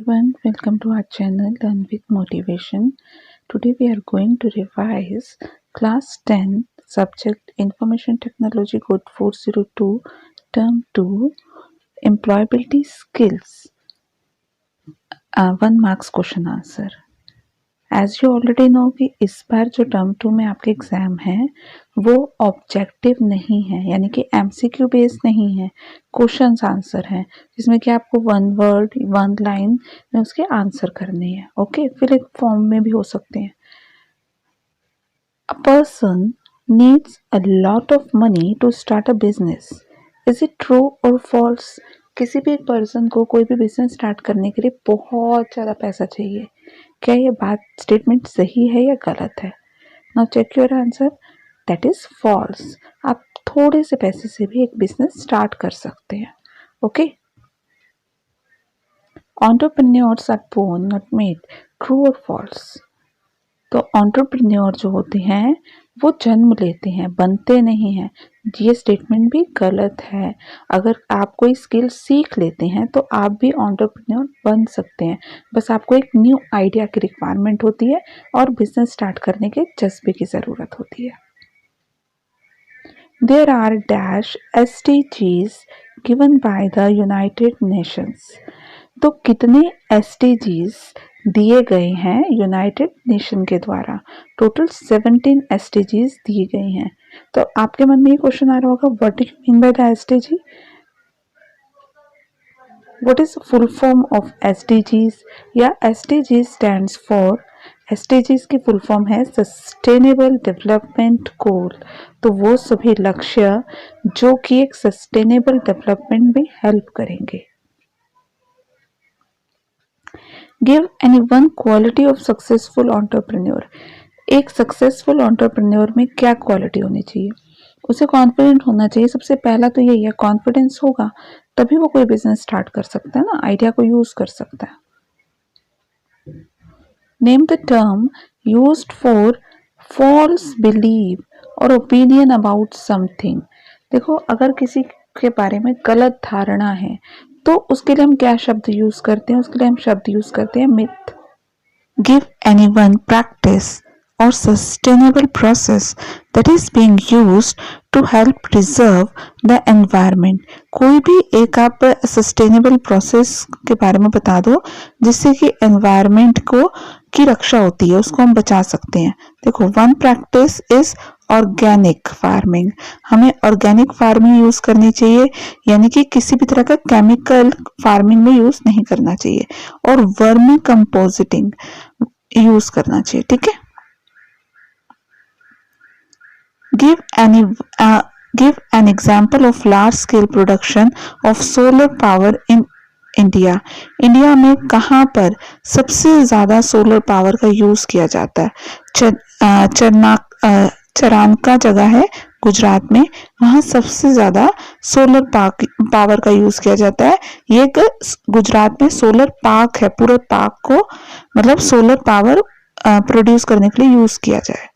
Everyone, welcome to our channel Learn with Motivation. Today we are going to revise class 10 subject Information Technology Code 402 term 2 employability skills 1 marks question answer. As you already know कि इस बार जो term 2 में आपके exam है वो objective नहीं है, यानी कि एमसीक्यू बेस्ड नहीं है, क्वेश्चंस आंसर हैं जिसमें कि आपको 1 वर्ड 1 लाइन में उसके आंसर करने हैं. ओके, फिर एक फॉर्म में भी हो सकते हैं. A person needs a lot of money to start a business. Is it true or false? किसी भी पर्सन को कोई भी बिजनेस स्टार्ट करने के लिए बहुत ज़्यादा पैसा चाहिए. क्या ये बात स्टेटमेंट सही है या गलत है? Now check your answer. That is false. आप थोड़े से पैसे से भी एक बिजनेस स्टार्ट कर सकते हैं. Okay, entrepreneurs are born not made. True or false? तो एंटरप्रेन्योर जो होते हैं वो जन्म लेते हैं, बनते नहीं हैं. ये स्टेटमेंट भी गलत है. अगर आप कोई स्किल सीख लेते हैं तो आप भी एंटरप्रेन्योर बन सकते हैं. बस आपको एक न्यू आइडिया की रिक्वायरमेंट होती है और बिजनेस स्टार्ट करने के जज्बे की ज़रूरत होती है. There are dash SDGs given by the United Nations. तो कितने SDGs दिए गए हैं यूनाइटेड नेशन के द्वारा? टोटल 17 SDGs दिए गए हैं. तो आपके मन में ये क्वेश्चन आ रहा होगा, what do you mean by the SDG? What is the full form of SDGs? या SDG stands for, SDGs की फुल फॉर्म है सस्टेनेबल डेवलपमेंट गोल. तो वो सभी लक्ष्य जो कि एक सस्टेनेबल डेवलपमेंट में हेल्प करेंगे. Give any one quality of successful entrepreneur. एक सक्सेसफुल एंटरप्रेन्योर में क्या क्वालिटी होनी चाहिए? उसे कॉन्फिडेंट होना चाहिए. सबसे पहला तो यही है, कॉन्फिडेंस होगा तभी वो कोई बिजनेस स्टार्ट कर सकता है ना, आइडिया को यूज कर सकता है. Name the term used for false believe or opinion about something. देखो, अगर किसी के बारे में गलत धारणा है तो उसके लिए हम क्या शब्द यूज करते हैं? उसके लिए हम शब्द यूज करते हैं myth. Give anyone practice or sustainable process that is being used to help preserve the environment. कोई भी एक आप सस्टेनेबल प्रोसेस के बारे में बता दो जिससे कि एनवायरनमेंट को की रक्षा होती है, उसको हम बचा सकते हैं. देखो, one practice is organic farming. हमें ऑर्गेनिक फार्मिंग यूज करनी चाहिए, यानी कि किसी भी तरह का केमिकल फार्मिंग में यूज नहीं करना चाहिए. और वर्मी कंपोजिटिंग यूज करना चाहिए. ठीक है. Give an example of large scale production of solar power in India. India में कहाँ पर सबसे ज़्यादा सोलर पावर का यूज़ किया जाता है? चरानका जगह है गुजरात में, वहाँ सबसे ज़्यादा सोलर पावर का यूज़ किया जाता है. ये गुजरात में सोलर पार्क है, पूरे पार्क को मतलब सोलर पावर प्रोड्यूस करने के लिए यूज़ किया जाए.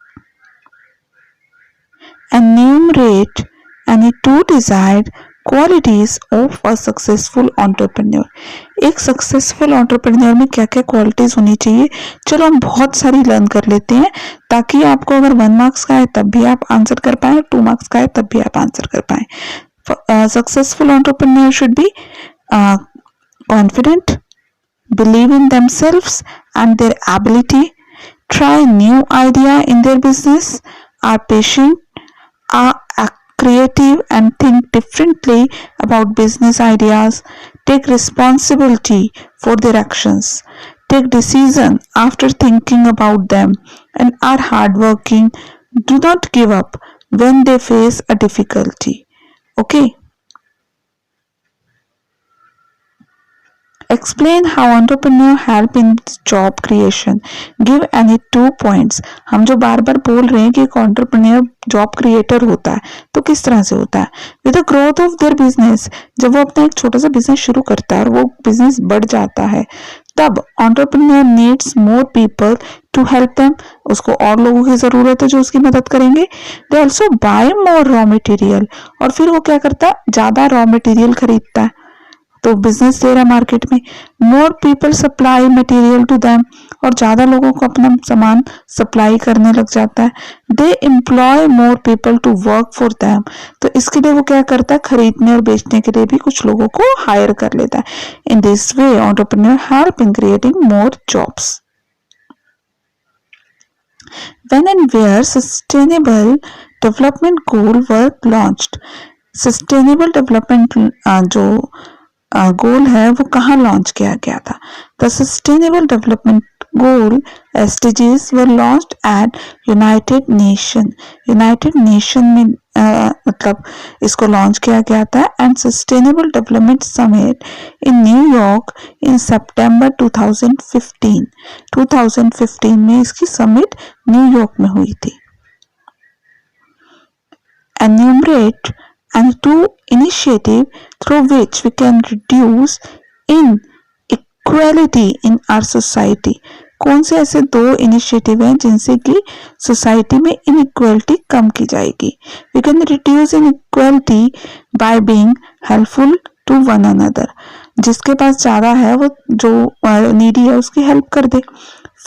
Enumerate any two desired qualities of a successful entrepreneur. एक सक्सेसफुल एंटरप्रेन्योर में क्या क्या क्वालिटीज होनी चाहिए? चलो हम बहुत सारी लर्न कर लेते हैं ताकि आपको अगर 1 मार्क्स का है तब भी आप आंसर कर पाए, 2 मार्क्स का है तब भी आप आंसर कर पाए. Successful entrepreneur should be confident, believe in themselves and their ability, try new idea in their business, are patient, are creative and think differently about business ideas, take responsibility for their actions, take decision after thinking about them, and are hardworking, do not give up when they face a difficulty. Okay. Explain how entrepreneur help in job creation. Give any 2 points. हम जो बार बार बोल रहे हैं कि एक entrepreneur job creator होता है, तो किस तरह से होता है? With the growth of their business. जब वो अपना एक छोटा सा बिजनेस शुरू करता है और वो बिजनेस बढ़ जाता है, तब entrepreneur needs more people to help them. उसको और लोगों की जरूरत है जो उसकी मदद करेंगे. They also buy more raw material. और फिर वो क्या करता है? ज्यादा रॉ मटेरियल खरीदता है. तो बिजनेस दे रहा मार्केट में, more people supply material to them, और ज्यादा लोगों को अपना सामान सप्लाई करने लग जाता है। They employ more people to work for them, तो इसके लिए वो क्या करता है, खरीदने और बेचने के लिए भी कुछ लोगों को हायर कर लेता है। In this way entrepreneur help in creating more jobs. When and where sustainable development goal were launched? Sustainable development जो गोल है वो कहाँ लॉन्च किया गया था? The sustainable development goal SDGs were launched at United Nation में मतलब इसको लॉन्च किया गया था and sustainable development summit in New York in सितंबर 2015 में इसकी समिट न्यूयॉर्क में हुई थी। Enumerate and two initiatives through which we can reduce inequality in our society। कौन से ऐसे दो इनिशिएटिव हैं जिनसे कि सोसाइटी में इनइक्वालिटी कम की जाएगी? We can reduce inequality by being helpful to one another. जिसके पास ज्यादा है वो जो नीडी है उसकी हेल्प कर दे।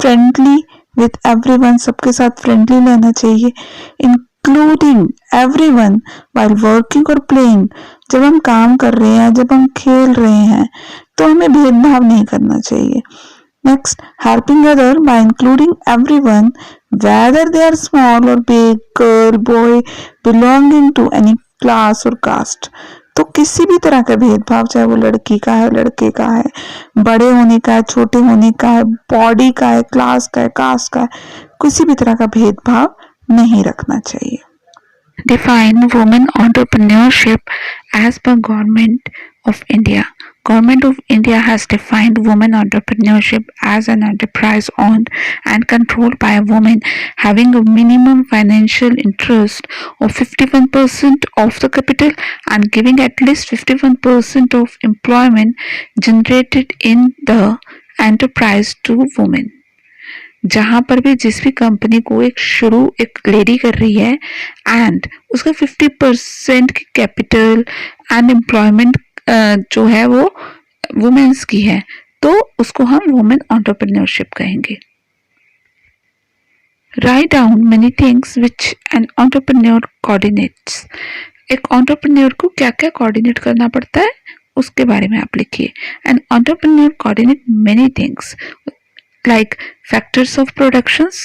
फ्रेंडली विथ एवरीवन, सबके साथ फ्रेंडली रहना चाहिए। इंक्लूडिंग एवरीवन व्हाइल वर्किंग और प्लेइंग, जब हम काम कर रहे हैं, जब हम खेल रहे हैं तो हमें भेदभाव नहीं करना चाहिए। Next, helping other by including everyone, whether they are small or big, girl, boy, belonging to any class or caste। तो किसी भी तरह का भेदभाव, चाहे वो लड़की का है, लड़के का है, बड़े होने का है, छोटे होने का है, बॉडी का है, क्लास का है, कास्ट का है, किसी भी तरह का भेदभाव नहीं रखना चाहिए। Define women entrepreneurship as per Government of India। Government of India has defined women entrepreneurship as an enterprise owned and controlled by a woman having a minimum financial interest of 51% of the capital and giving at least 51% of employment generated in the enterprise to women। जहां पर भी जिस भी company को एक lady कर रही है एंड उसका 50% की कैपिटल एंड एम्प्लॉयमेंट जो है वो वुमेन्स की है, तो उसको हम वुमेन एंटरप्रेन्योरशिप कहेंगे। Write down many things which an entrepreneur coordinates. एक एंटरप्रेन्योर को क्या क्या कोऑर्डिनेट करना पड़ता है उसके बारे में आप लिखिए। An entrepreneur coordinate many things like factors of productions,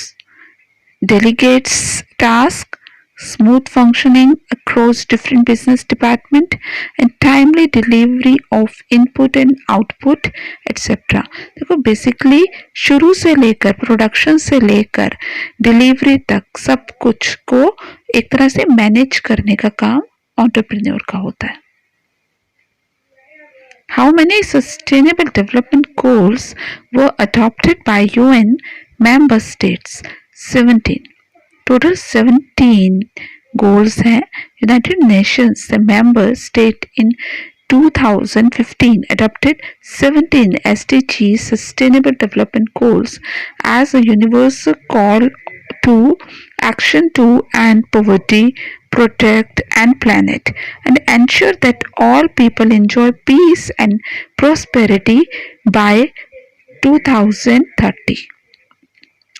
delegates task, smooth functioning across different business department and timely delivery of input and output etc। देखो बेसिकली शुरू से लेकर प्रोडक्शन से लेकर डिलीवरी तक सब कुछ को एक तरह से मैनेज करने का काम एंटरप्रेन्योर का होता है। How many sustainable development goals were adopted by UN member states? 17। Total 17 goals हैं। United Nations the member state in 2015 adopted 17 SDG Sustainable Development Goals as a universal call to action to end poverty, protect and planet and ensure that all people enjoy peace and prosperity by 2030।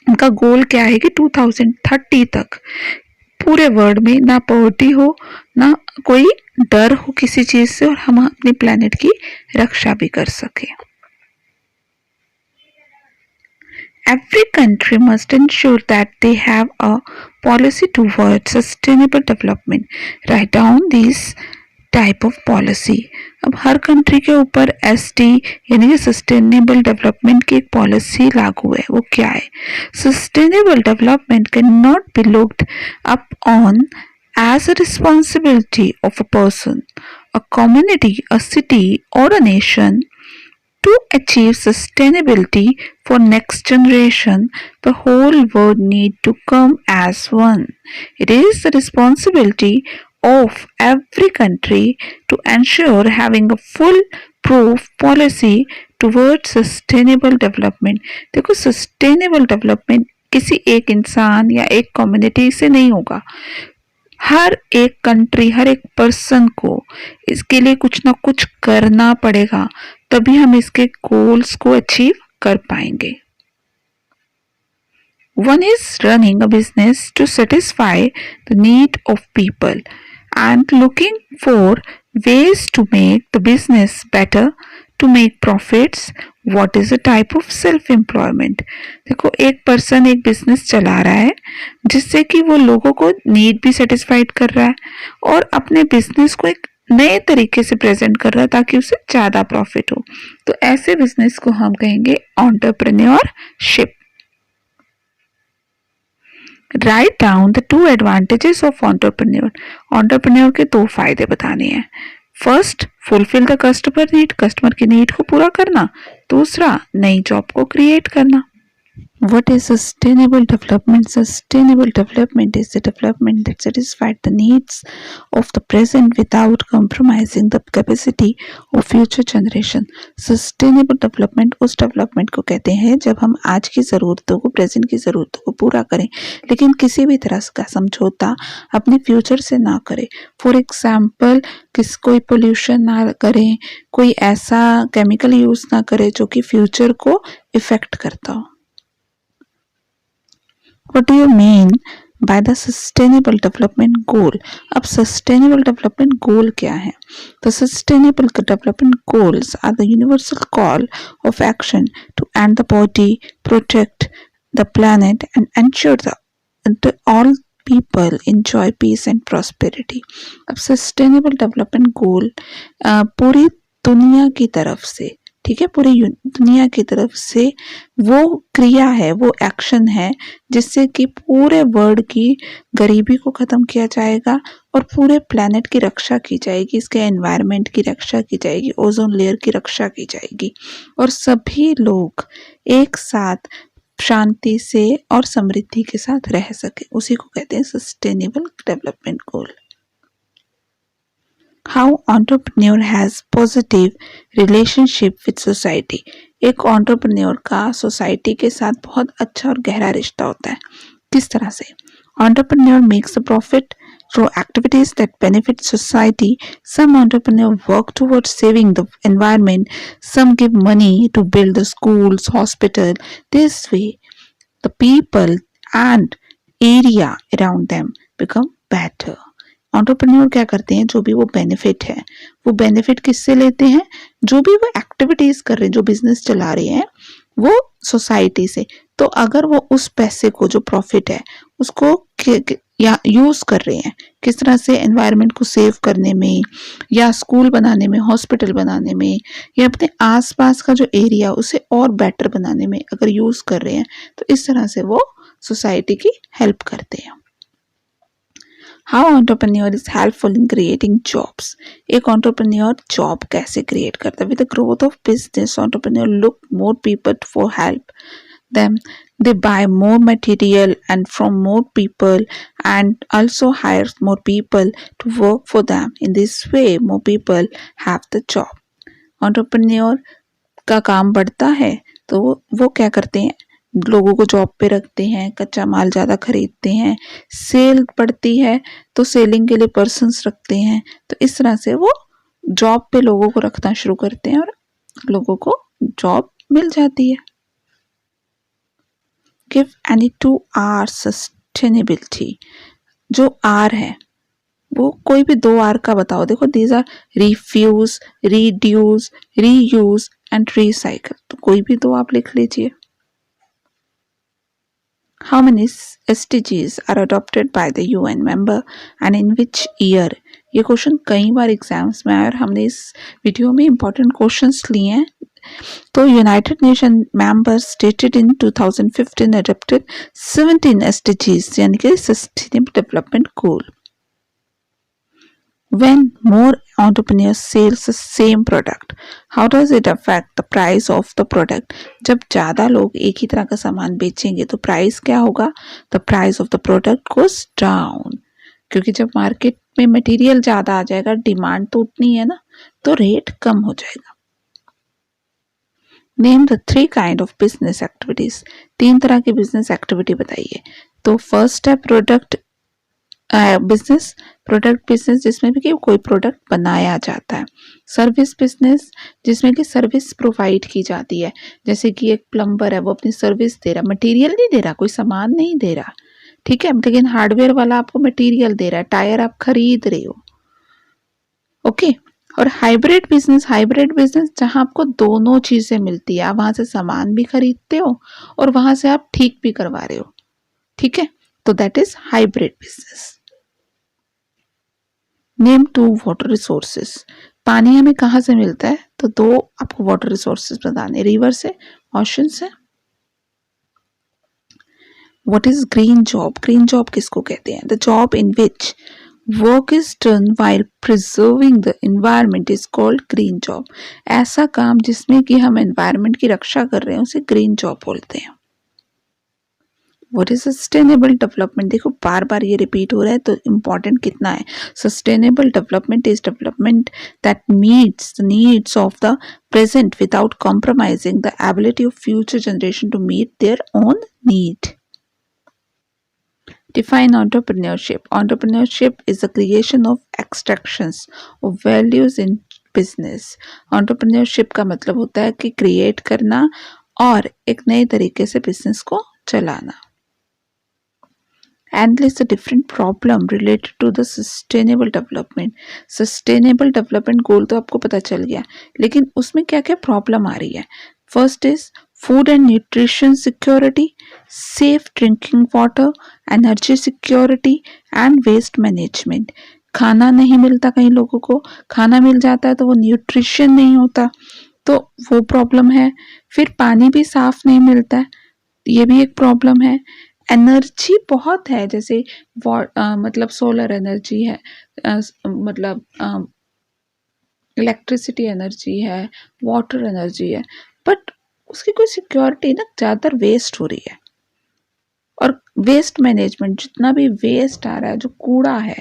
उनका गोल क्या है कि 2030 तक पूरे world में ना poverty हो, ना कोई डर हो किसी चीज से, और हम अपनी प्लेनेट की रक्षा भी कर सके। Every country must ensure that they have a policy towards sustainable development। Write down these type of policy। अब हर कंट्री के ऊपर SD यानी कि सस्टेनेबल डेवलपमेंट की एक पॉलिसी लागू है। वो क्या है? Sustainable development can not be looked up on as a responsibility of a person, a community, a city or a nation to achieve sustainability for next generation. The whole world need to come as one। It is the responsibility of every country to ensure having a full proof policy towards sustainable development। देखो sustainable development किसी एक इंसान या एक community से नहीं होगा, हर एक कंट्री, हर एक पर्सन को इसके लिए कुछ ना कुछ करना पड़ेगा, तभी हम इसके गोल्स को अचीव कर पाएंगे. One is running a business to satisfy the need of people and looking for ways to make the business better, to make profits. What is a type of self employment? देखो, एक person एक business चला रहा है जिससे कि वो लोगों को नीड भी सेटिस्फाइड कर रहा है और अपने बिजनेस को एक नए तरीके से प्रेजेंट कर रहा है ताकि उसे ज्यादा प्रॉफिट हो. तो ऐसे बिजनेस को हम कहेंगे entrepreneurship. Write down the two advantages of entrepreneur. Entrepreneur के दो फायदे बताने हैं. First, fulfil the customer need, customer की नीड को पूरा करना. दूसरा, नई जॉब को क्रिएट करना. What is sustainable development? Sustainable development is the development that satisfies the needs of the present without compromising the capacity of future generation. Sustainable development उस development को कहते हैं जब हम आज की ज़रूरतों को, प्रेजेंट की ज़रूरतों को पूरा करें, लेकिन किसी भी तरह का समझौता अपने फ्यूचर से ना करें. फॉर एग्जाम्पल, कोई पोल्यूशन ना करें, कोई ऐसा केमिकल यूज़ ना करें जो कि फ्यूचर को इफेक्ट करता हो. What do you mean by the sustainable development goal? अब sustainable development goal क्या है? The sustainable development goals are the universal call of action to end the poverty, protect the planet and ensure that all people enjoy peace and prosperity. अब sustainable development goal पूरी दुनिया की तरफ से, ठीक है, पूरी दुनिया की तरफ से वो क्रिया है, वो एक्शन है जिससे कि पूरे वर्ल्ड की गरीबी को खत्म किया जाएगा और पूरे प्लेनेट की रक्षा की जाएगी, इसके एनवायरनमेंट की रक्षा की जाएगी, ओजोन लेयर की रक्षा की जाएगी और सभी लोग एक साथ शांति से और समृद्धि के साथ रह सके. उसी को कहते हैं sustainable development goal. How entrepreneur has positive relationship with society. एक entrepreneur का सोसाइटी के साथ बहुत अच्छा और गहरा रिश्ता होता है. किस तरह से? Entrepreneur makes a profit through activities that benefit society. Some entrepreneurs work towards saving the environment. Some give money to build the schools, hospital. This way, the people and area around them become better. Entrepreneur क्या करते हैं? जो भी वो benefit है, वो benefit किससे लेते हैं? जो भी वो एक्टिविटीज कर रहे हैं, जो बिजनेस चला रहे हैं, वो सोसाइटी से. तो अगर वो उस पैसे को, जो प्रॉफिट है, उसको या यूज कर रहे हैं किस तरह से? एनवायरनमेंट को सेव करने में, या स्कूल बनाने में, हॉस्पिटल बनाने में, या अपने आसपास का जो एरिया उसे और बेटर बनाने में अगर यूज कर रहे हैं, तो इस तरह से वो सोसाइटी की हेल्प करते हैं. How entrepreneur is helpful in creating jobs. एक entrepreneur job कैसे create करता है? With the growth of business, entrepreneur look more people for help them. They buy more material and from more people and also hire more people to work for them. In this way, more people have the job. Entrepreneur का काम बढ़ता है तो वो क्या करते हैं? लोगों को जॉब पे रखते हैं, कच्चा माल ज़्यादा खरीदते हैं, सेल बढ़ती है तो सेलिंग के लिए पर्सन्स रखते हैं. तो इस तरह से वो जॉब पे लोगों को रखना शुरू करते हैं और लोगों को जॉब मिल जाती है. Give any two R sustainability. जो आर है वो कोई भी दो आर का बताओ. देखो, these are refuse, reduce, reuse and recycle. तो कोई भी दो आप लिख लीजिए. How many SDGs are adopted by the UN member and in which year? ये क्वेश्चन कई बार एग्जाम्स में आया और हमने इस वीडियो में इंपॉर्टेंट क्वेश्चंस लिए हैं. तो United nation members stated in 2015 adopted 17 SDGs यानी कि sustainable development goal. When more entrepreneurs sales the same product, how does it affect the price of the product? जब ज़्यादा लोग एक ही तरह का सामान बेचेंगे तो प्राइस क्या होगा? The price of the product goes down. क्योंकि जब मार्केट में मटेरियल ज़्यादा आ जाएगा, डिमांड तो उतनी है ना, तो रेट कम हो जाएगा. Name the 3 kind of business activities. 3 तरह की बिजनेस एक्टिविटी बताइए. तो फर्स्ट है प्रोडक्ट बिजनेस, प्रोडक्ट बिजनेस जिसमें भी कि कोई प्रोडक्ट बनाया जाता है। सर्विस बिजनेस जिसमें कि सर्विस प्रोवाइड की जाती है, जैसे कि एक प्लम्बर है वो अपनी सर्विस दे रहा, मटेरियल नहीं दे रहा, कोई सामान नहीं दे रहा, ठीक है, लेकिन हार्डवेयर वाला आपको मटेरियल दे रहा है, टायर आप खरीद रहे हो, ओके। और हाइब्रिड बिजनेस जहां आपको दोनों चीजें मिलती है, आप वहां से सामान भी खरीदते हो और वहां से आप ठीक भी करवा रहे हो, ठीक है, तो that is hybrid business. Name two water resources, पानी हमें कहाँ से मिलता है, तो दो आपको वाटर रिसोर्सेस बताने, रिवर से, ओशन से। What is green job, green job किसको कहते हैं, the job in which work is done while preserving the environment is called green job। ऐसा काम जिसमें कि हम एनवायरनमेंट की रक्षा कर रहे हैं उसे ग्रीन जॉब बोलते हैं। व्हाट इज सस्टेनेबल डेवलपमेंट, देखो बार बार ये रिपीट हो रहा है तो इम्पोर्टेंट कितना है। Sustainable development is development that meets the needs of the present without compromising the ability of future generation to meet their own need. Define entrepreneurship. Entrepreneurship is the creation of extractions of values in business. Entrepreneurship का मतलब होता है कि create करना और एक नए तरीके से बिजनेस को चलाना। Analyze the different problem related to the sustainable development. Sustainable development goal तो आपको पता चल गया, लेकिन उसमें क्या क्या प्रॉब्लम आ रही है। First is food and nutrition security, safe drinking water, energy security and waste management. खाना नहीं मिलता, कई लोगों को खाना मिल जाता है तो वो न्यूट्रिशन नहीं होता, तो वो प्रॉब्लम है। फिर पानी भी साफ नहीं मिलता है, ये भी एक प्रॉब्लम है। एनर्जी बहुत है, जैसे मतलब सोलर एनर्जी है, मतलब इलेक्ट्रिसिटी एनर्जी है, वाटर एनर्जी है, बट उसकी कोई सिक्योरिटी ना, ज़्यादातर वेस्ट हो रही है। और वेस्ट मैनेजमेंट, जितना भी वेस्ट आ रहा है, जो कूड़ा है,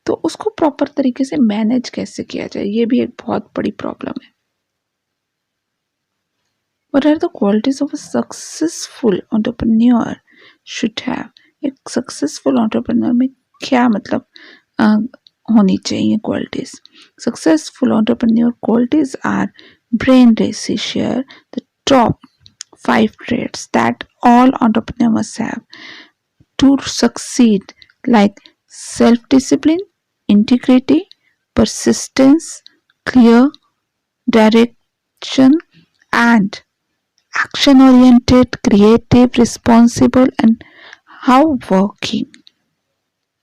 तो उसको प्रॉपर तरीके से मैनेज कैसे किया जाए, ये भी एक बहुत बड़ी प्रॉब्लम है। What are the qualities of a successful entrepreneur should have? एक सक्सेसफुल एंटरप्रेन्योर में क्या मतलब होनी चाहिए qualities. Successful entrepreneur qualities are brainless share the top 5 traits that all entrepreneurs must have to succeed, like self-discipline, integrity, persistence, clear direction, and action-oriented, creative, responsible and hardworking।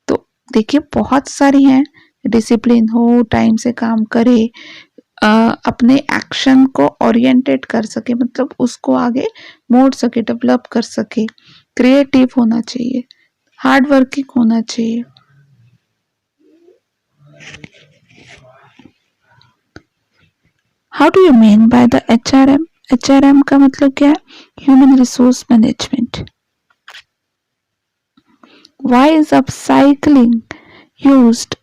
तो देखिए बहुत सारी हैं, डिसिप्लिन हो, टाइम से काम करे, अपने एक्शन को ओरिएंटेड कर सके, मतलब उसको आगे मोड़ सके, डेवलप कर सके, क्रिएटिव होना चाहिए, हार्ड वर्किंग होना चाहिए। How do you mean by the HRM? HRM का मतलब क्या है? Human resource management. Why is upcycling used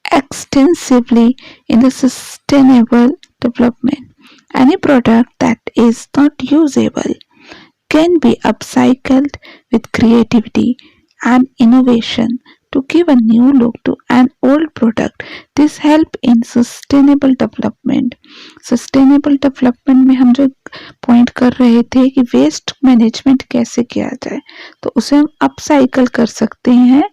extensively in the sustainable development? Any product that is not usable can be upcycled with creativity and innovation to give a new look to an old product. This help in sustainable development. Sustainable development में हम जो point कर रहे थे कि waste management कैसे किया जाए, तो उसे हम अपसाइकल कर सकते हैं,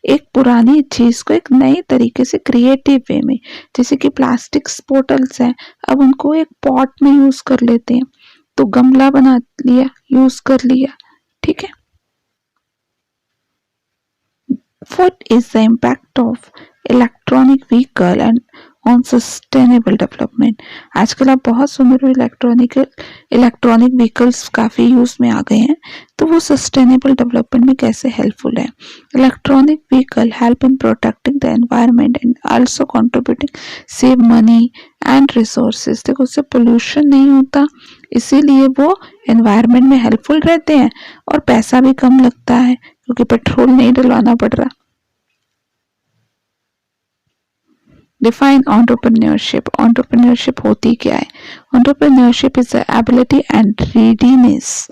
एक पुरानी चीज को एक नए तरीके से क्रिएटिव वे में। जैसे कि प्लास्टिक बोटल्स हैं, अब उनको एक पॉट में यूज कर लेते हैं, तो गमला बना लिया, यूज कर लिया, ठीक है। What is the impact of electronic vehicle and on sustainable development? आजकल आप बहुत सुन रहे हो इलेक्ट्रॉनिक व्हीकल्स काफ़ी यूज में आ गए हैं, तो वो सस्टेनेबल डेवलपमेंट में कैसे हेल्पफुल है। Electronic vehicle help in protecting the environment and also contributing save money and resources. देखो उससे पोल्यूशन नहीं होता, इसीलिए वो एनवायरनमेंट में हेल्पफुल रहते हैं और पैसा भी कम लगता है क्योंकि पेट्रोल नहीं डलवाना पड़ रहा। Define entrepreneurship. एंटरप्रेन्योरशिप होती क्या है? Entrepreneurship is the ability and readiness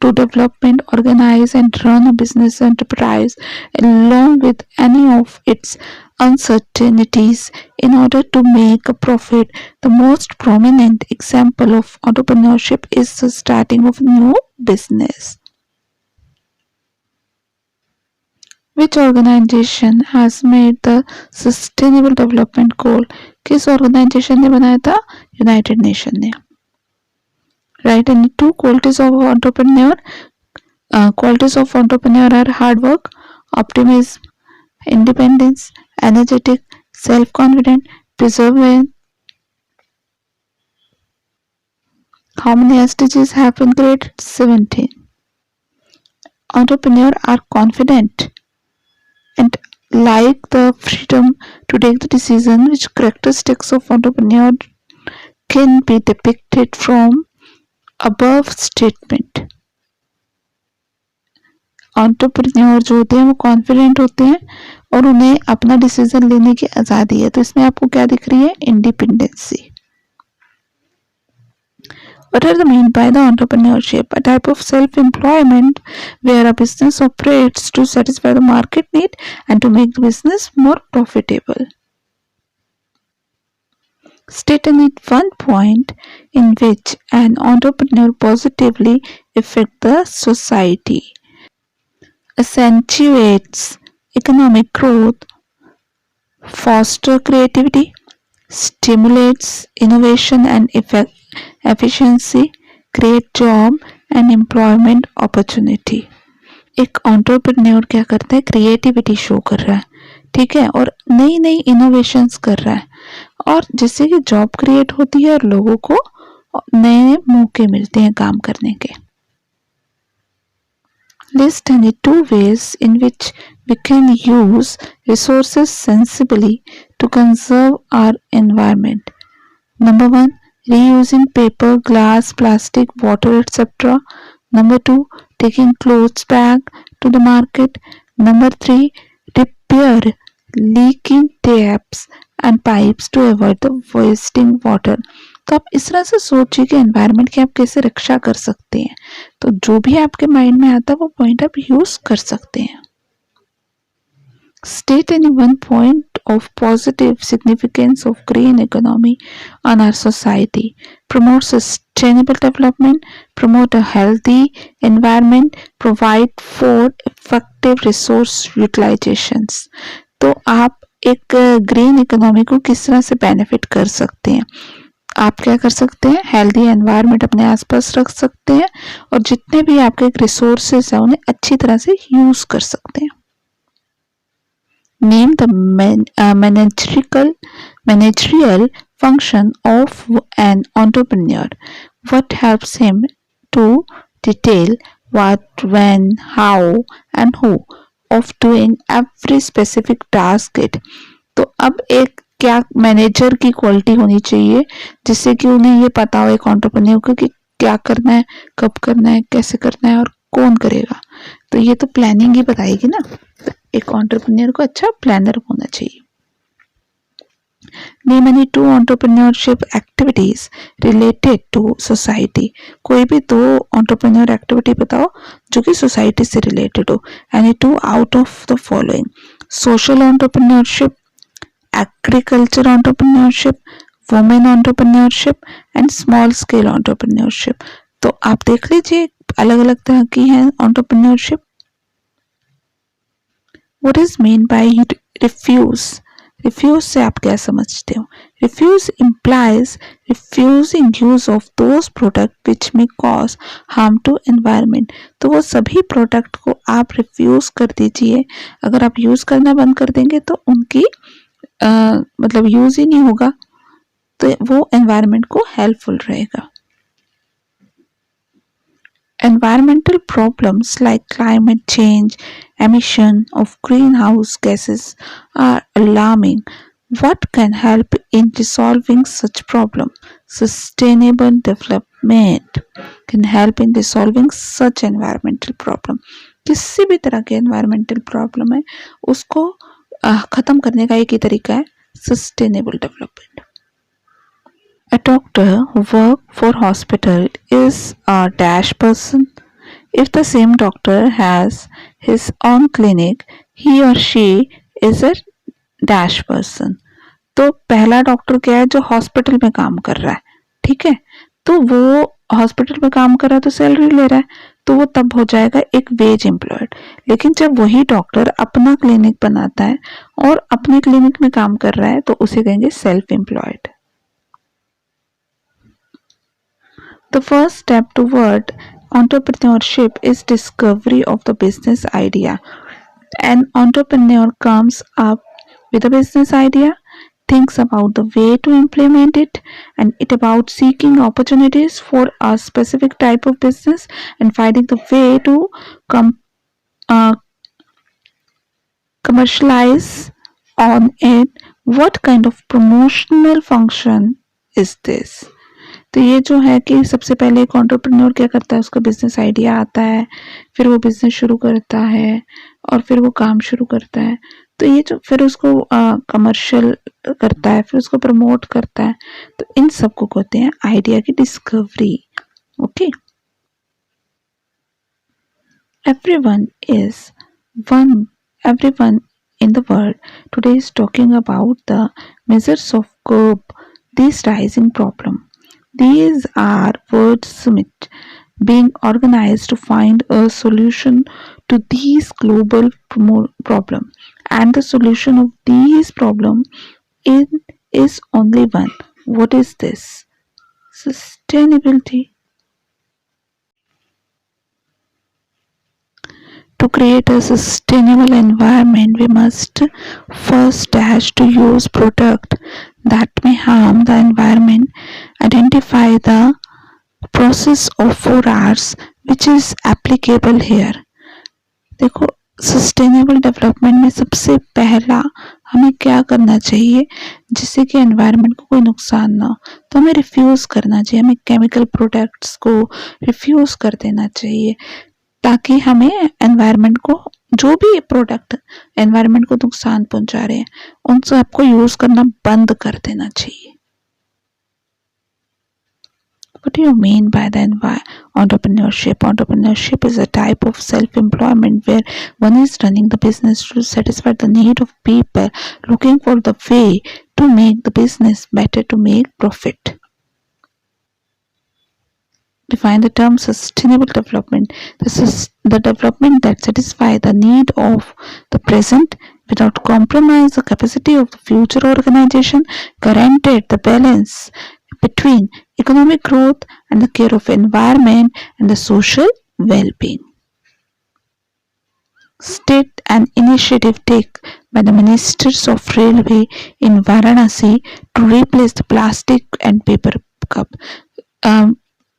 to development, organize and run a business enterprise along with any of its uncertainties in order to make a profit. The most prominent example of entrepreneurship is the starting of a new business. Which organization has made the sustainable development goal? किस organisation ने बनाया था? United nation ने. Right, and two qualities of entrepreneur. Qualities of entrepreneur are hard work, optimism, independence, energetic, self-confident, perseverance. How many SDGs have been created? 17. Entrepreneurs are confident and like the freedom to take the decision. Which characteristics of entrepreneur can be depicted from above statement? Entrepreneur जो होते हैं वो confident होते हैं और उन्हें अपना decision लेने की आज़ादी है. तो इसमें आपको क्या दिख रही है? Independency. What are the mean by the entrepreneurship? A type of self-employment where a business operates to satisfy the market need and to make the business more profitable. State any one point in which an entrepreneur positively affects the society. Accentuates economic growth, foster creativity, stimulates innovation and efficiency, create job and employment opportunity. एक entrepreneur क्या करता है? Creativity show कर रहा है, ठीक है, और नई नई इनोवेशंस कर रहा है और जिससे कि जॉब क्रिएट होती है और लोगों को नए नए मौके मिलते हैं काम करने के. List any two ways in which we can use resources sensibly to conserve our environment. Number 1, reusing paper, glass, plastic, water, etc. Number 2, taking clothes back to the market. Number 3, repair leaking taps and pipes to avoid the wasting water. तो आप इस तरह से सोचिए कि environment की आप कैसे रक्षा कर सकते हैं. तो जो भी आपके माइंड में आता है वो पॉइंट आप यूज कर सकते हैं. State any one point of positive significance of green economy on our society. Promote sustainable development, promote a healthy environment, provide for effective resource utilizations. तो आप एक ग्रीन इकोनॉमी को किस तरह से बेनिफिट कर सकते हैं? आप क्या कर सकते हैं? हेल्दी एनवायरनमेंट अपने आसपास रख सकते हैं और जितने भी आपके रिसोर्सेस हैं उन्हें अच्छी तरह से यूज कर सकते हैं. Name the managerial function of an entrepreneur. What helps him to detail what, when, how and who of doing every specific task it. तो अब एक क्या मैनेजर की क्वालिटी होनी चाहिए जिससे कि उन्हें ये पता हो एक एंटरप्रेन्योर को कि क्या करना है, कब करना है, कैसे करना है और कौन करेगा. तो ये तो प्लानिंग ही बताएगी ना. तो एक एंटरप्रेन्योर को अच्छा प्लानर होना चाहिए. Name any two entrepreneurship activities related to society. कोई भी दो entrepreneur activity बताओ जो कि society से related हो. Any two out of the following: social entrepreneurship, agriculture entrepreneurship, women entrepreneurship and small scale entrepreneurship. तो आप देख लीजिए अलग अलग तरह की है entrepreneurship. What is mean by refuse? Refuse से आप क्या समझते हो? Refuse implies refusing use of those product which may cause harm to environment. तो वो सभी प्रोडक्ट को आप रिफ्यूज कर दीजिए. अगर आप यूज करना बंद कर देंगे तो उनकी मतलब यूज ही नहीं होगा तो वो एनवायरनमेंट को हेल्पफुल रहेगा. Environmental problems like climate change, emission of greenhouse gases are alarming. What can help in resolving such problem? Sustainable development can help in resolving such environmental problem. किसी भी तरह के environmental problem है उसको खत्म करने का एक ही तरीका है sustainable development. A doctor who works for hospital is a dash person. If the same doctor has his own clinic, he or she is a dash person. तो पहला डॉक्टर क्या है, जो हॉस्पिटल में काम कर रहा है, ठीक है, तो वो हॉस्पिटल में काम कर रहा है तो सैलरी ले रहा है, तो वो तब हो जाएगा एक वेज एम्प्लॉयड। लेकिन जब वही डॉक्टर अपना क्लिनिक बनाता है और अपने क्लिनिक में काम कर रहा है तो उसे कहेंगे self employed. The first step toward entrepreneurship is discovery of the business idea. An entrepreneur comes up with a business idea, thinks about the way to implement it, and it about seeking opportunities for a specific type of business and finding the way to uh, commercialize on it. What kind of promotional function is this? तो ये जो है कि सबसे पहले एक entrepreneur क्या करता है, उसका बिजनेस आइडिया आता है, फिर वो बिजनेस शुरू करता है और फिर वो काम शुरू करता है। तो ये जो फिर उसको कमर्शियल करता है, फिर उसको प्रमोट करता है, तो इन सब को कहते हैं आइडिया की discovery. Okay, everyone in the world today is talking about the measures of curb this rising problem. These are wordsmiths being organized to find a solution to these global problems. And the solution of these problems is only one. What is this? Sustainability. To create a sustainable environment, we must first dash to use products that may harm the environment, identify the process of 4 R's which is applicable here. देखो, sustainable development में सबसे पहला हमें क्या करना चाहिए जिससे कि एनवायरनमेंट को कोई नुकसान ना हो, तो हमें रिफ्यूज करना चाहिए, हमें केमिकल प्रोडक्ट्स को रिफ्यूज कर देना चाहिए ताकि हमें एनवायरनमेंट को, जो भी प्रोडक्ट एनवायरनमेंट को नुकसान पहुंचा रहे हैं उन सबको यूज करना बंद कर देना चाहिए। What do you mean by the entrepreneurship? Entrepreneurship is a type of self-employment where one is running the business to satisfy the need of people looking for the way to make the business better to make profit. Define the term sustainable development. This is the development that satisfies the need of the present without compromise the capacity of the future organization, guaranteed the balance between economic growth and the care of environment and the social well-being. State an initiative taken by the ministers of railway in Varanasi to replace the plastic and paper cup.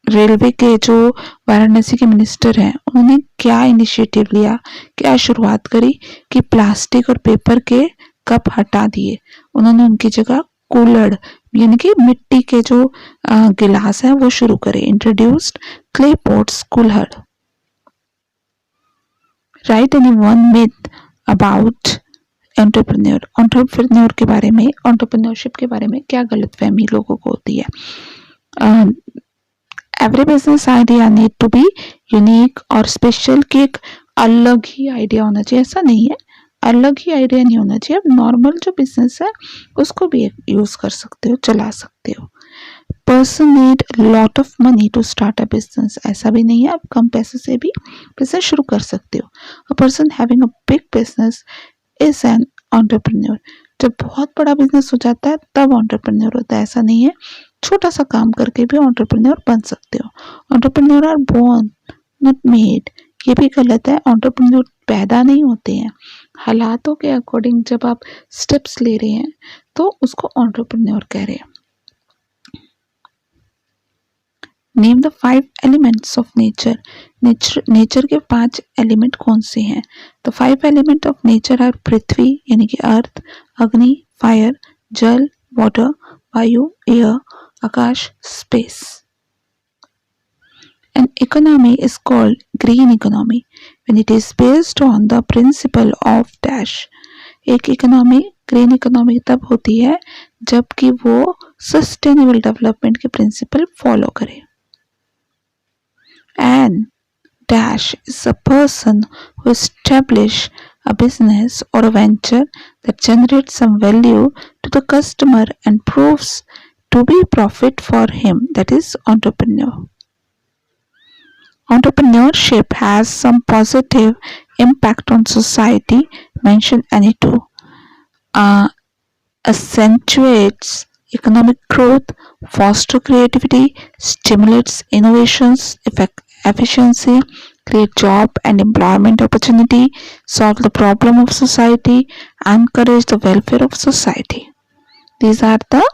Railway के जो वाराणसी के minister हैं उन्होंने क्या initiative लिया, क्या शुरुआत करी कि प्लास्टिक और पेपर के कप हटा दिए, उन्होंने उनकी जगह कूलर यानी कि मिट्टी के जो गिलास है वो शुरू करे। Introduced clay pots cooler. Right any one myth about entrepreneur. Entrepreneur के बारे में, एंटरप्रेन्योरशिप के बारे में क्या गलतफहमी लोगों को होती है। Every business idea need to be unique और स्पेशल, कि एक अलग ही आइडिया होना चाहिए, ऐसा नहीं है अलग ही आइडिया नहीं होना चाहिए। अब नॉर्मल जो बिजनेस है उसको भी यूज कर सकते हो, चला सकते हो। Person need lot of money to start a business, ऐसा भी नहीं है, आप कम पैसे से भी बिजनेस शुरू कर सकते हो। A person having a big business is an entrepreneur. जब बहुत बड़ा बिजनेस हो जाता है तब एंटरप्रेन्योर होता है, ऐसा नहीं है, छोटा सा काम करके भी एंटरप्रेन्योर बन सकते हो। Entrepreneur are born not made, ये भी गलत है। एंटरप्रेन्योर पैदा नहीं होते हैं, हालातों के अकॉर्डिंग जब आप स्टेप्स ले रहे हैं तो उसको एंटरप्रेन्योर कह रहे हैं। Name the 5 elements of nature. Nature के 5 एलिमेंट कौन से हैं? तो 5 एलिमेंट ऑफ नेचर आर पृथ्वी यानी कि अर्थ, अग्नि फायर, जल वाटर, वायु air, Akash space. An economy is called green economy when it is based on the principle of dash. एक इकोनॉमी ग्रीन इकोनॉमी तब होती है जबकि वो सस्टेनेबल डेवलपमेंट के प्रिंसिपल फॉलो करे। And dash is a person who establish a business or a venture that generates some value to the customer and proves to be profit for him. That is entrepreneur. Entrepreneurship has some positive impact on society. Mention any two. Uh, Accentuates economic growth, foster creativity, stimulates innovations, efficiency, create job and employment opportunity, solve the problem of society, encourage the welfare of society. These are the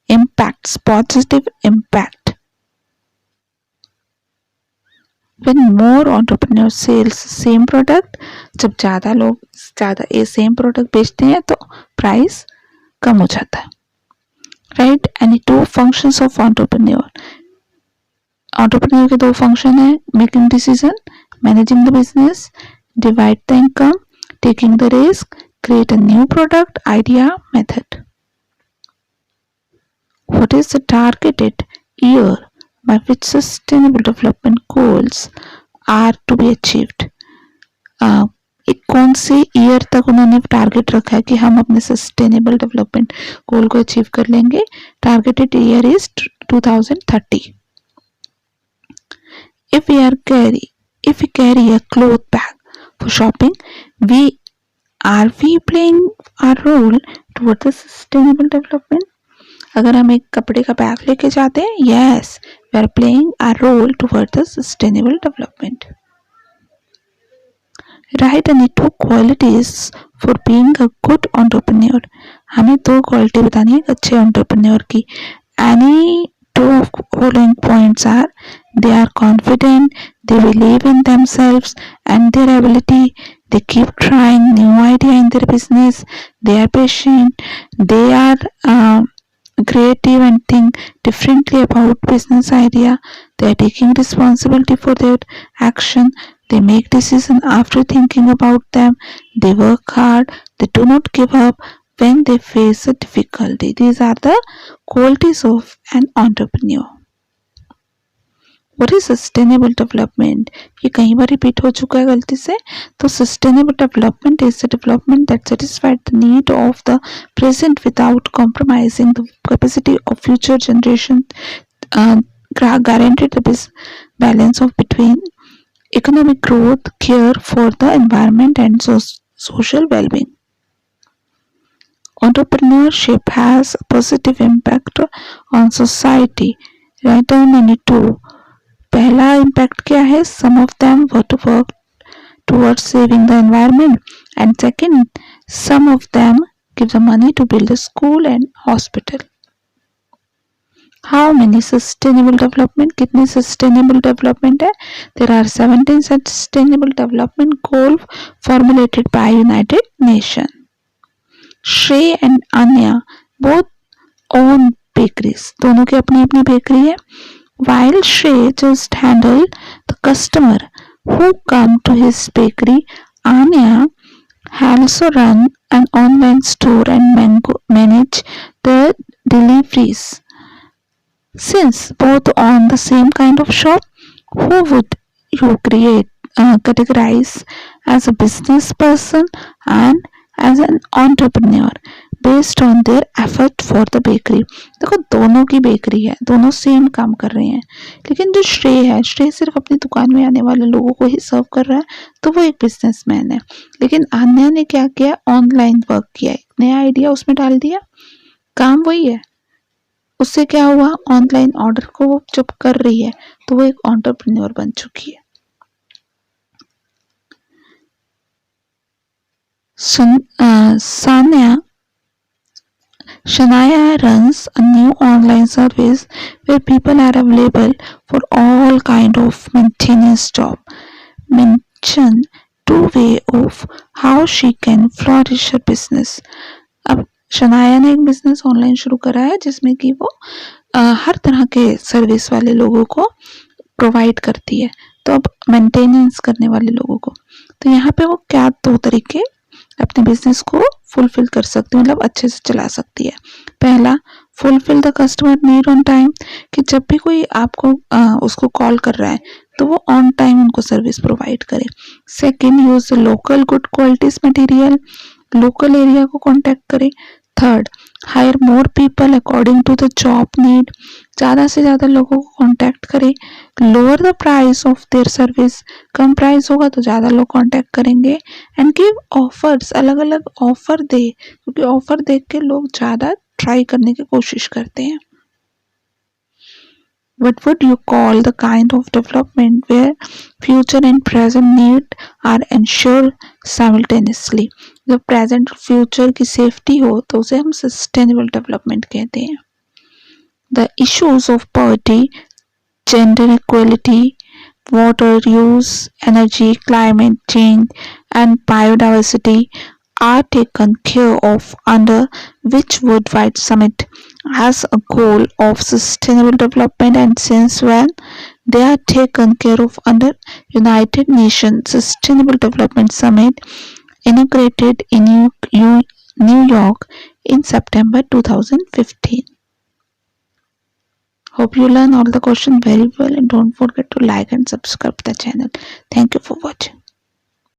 impacts, positive impact. When more entrepreneurs sales same product, जब ज़्यादा लोग ज़्यादा ये same product बेचते हैं तो price कम हो जाता है, right. Any two functions of entrepreneur. Entrepreneur के दो फंक्शन है, making decision, managing the business, divide the income, taking the risk, create a new product, idea, method. What is the targeted year by which sustainable development goals are to be achieved? एक कौन से year तक उन्होंने target रखा है कि हम अपने सस्टेनेबल डेवलपमेंट गोल को अचीव कर लेंगे. Targeted year is 2030. If we carry a cloth bag for shopping, are we playing our role towards the sustainable development? अगर हम एक कपड़े का बैग लेके जाते हैं, yes, we are playing our role towards the sustainable development. Write any two qualities for being a good entrepreneur. हमें दो क्वालिटी बतानी है एक अच्छे entrepreneur की. Any two following points are: they are confident, they believe in themselves and their ability, they keep trying new idea in their business, they are patient, they are creative and think differently about business idea, they are taking responsibility for their action, they make decisions after thinking about them, they work hard, they do not give up when they face a difficulty. These are the qualities of an entrepreneur. What is sustainable development? ये कई बार repeat हो चुका है गलती से. तो sustainable development is the development that satisfies the need of the present without compromising the capacity of future generation. Guaranteed the balance of between economic growth, care for the environment and social well-being. Entrepreneurship has a positive impact on society. Write down any two. पहला impact क्या है? Some of them were to work towards saving the environment, and second, some of them give the money to build a school and hospital. How many sustainable development? कितने sustainable development है? There are 17 sustainable development goals formulated by United Nations. Shrey and Anya both own bakeries. दोनों की अपनी अपनी bakery है. While Shrey just handled the customer who come to his bakery, Anya also run an online store and manage the deliveries. Since both own the same kind of shop, who would you categorize as a business person and as an entrepreneur based on their effort for the bakery? देखो दोनों की bakery है, दोनों same काम कर रहे हैं, लेकिन जो श्रेय है, श्रेय सिर्फ अपनी दुकान में आने वाले लोगों को ही सर्व कर रहा है, तो वो एक बिजनेसमैन है. लेकिन आन्या ने क्या किया? ऑनलाइन वर्क किया, एक नया आइडिया उसमें डाल दिया, काम वही है. उससे क्या हुआ? ऑनलाइन ऑर्डर को वो जब कर रही है तो वो एक एंटरप्रेन्योर बन चुकी है. Shania runs a new online service where people are available for all kind of maintenance job. Mention two way of how she can flourish her business. अब शनाया ने एक बिजनेस ऑनलाइन शुरू करा है जिसमें कि वो हर तरह के सर्विस वाले लोगों को प्रोवाइड करती है. तो अब मेंटेनेंस करने वाले लोगों को, तो यहाँ पे वो क्या दो तरीके अपने बिजनेस को फुलफिल कर सकती है, मतलब अच्छे से चला सकती है. पहला, fulfil the customer need on time, कि जब भी कोई आपको उसको कॉल कर रहा है तो वो ऑन टाइम उनको सर्विस प्रोवाइड करे। Second, use local good qualities material, local area को कांटेक्ट करे। Third, hire more people according to the job need, ज़्यादा से ज़्यादा लोगों को कांटेक्ट करे। Lower the price of their service, कम प्राइस होगा तो ज़्यादा लोग कांटेक्ट करेंगे। एंड गिव ऑफर्स, अलग अलग ऑफर दे, क्योंकि ऑफर देख के लोग ज़्यादा ट्राई करने की कोशिश करते हैं। What would you call the kind of development where future and present need are ensured simultaneously? जब present और future की safety हो तो उसे हम sustainable development कहते हैं। The issues of poverty, gender equality, water use, energy, climate change, and biodiversity are taken care of under which Worldwide Summit has a goal of sustainable development, and since when they are taken care of under United Nations Sustainable Development Summit inaugurated in New York in September 2015. Hope you learn all the questions very well, and don't forget to like and subscribe the channel. Thank you for